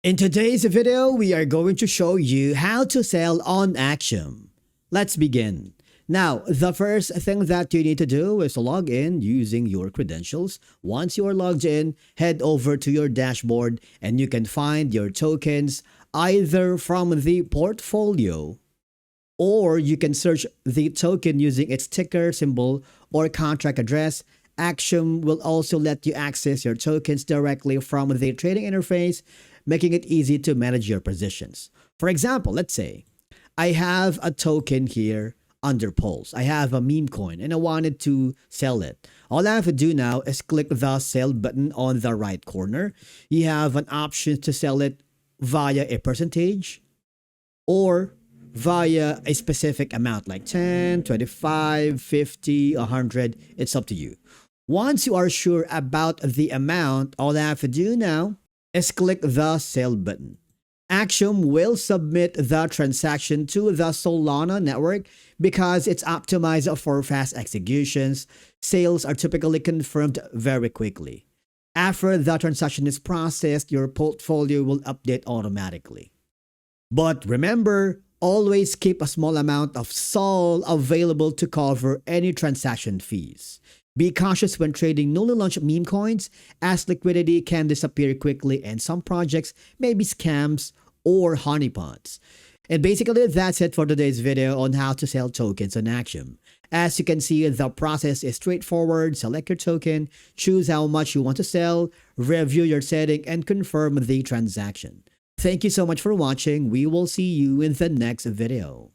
In today's video, we are going to show you how to sell on Axiom. Let's begin. Now, the first thing that you need to do is to log in using your credentials. Once you are logged in, head over to your dashboard and you can find your tokens either from the portfolio or you can search the token using its ticker symbol or contract address. Axiom will also let you access your tokens directly from the trading interface, making it easy to manage your positions. For example, let's say I have a token here under Pulse. I have a meme coin and I wanted to sell it. All I have to do now is click the sell button on the right corner. You have an option to sell it via a percentage or via a specific amount like 10, 25, 50, 100. It's up to you. Once you are sure about the amount, all I have to do now is click the sell button. Axiom will submit the transaction to the Solana network because it's optimized for fast executions. Sales are typically confirmed very quickly. After the transaction is processed, your portfolio will update automatically. But remember, always keep a small amount of SOL available to cover any transaction fees. Be cautious when trading newly launched meme coins, as liquidity can disappear quickly and some projects may be scams or honeypots. And basically, that's it for today's video on how to sell tokens on Axiom. As you can see, the process is straightforward. Select your token, choose how much you want to sell, review your setting, and confirm the transaction. Thank you so much for watching. We will see you in the next video.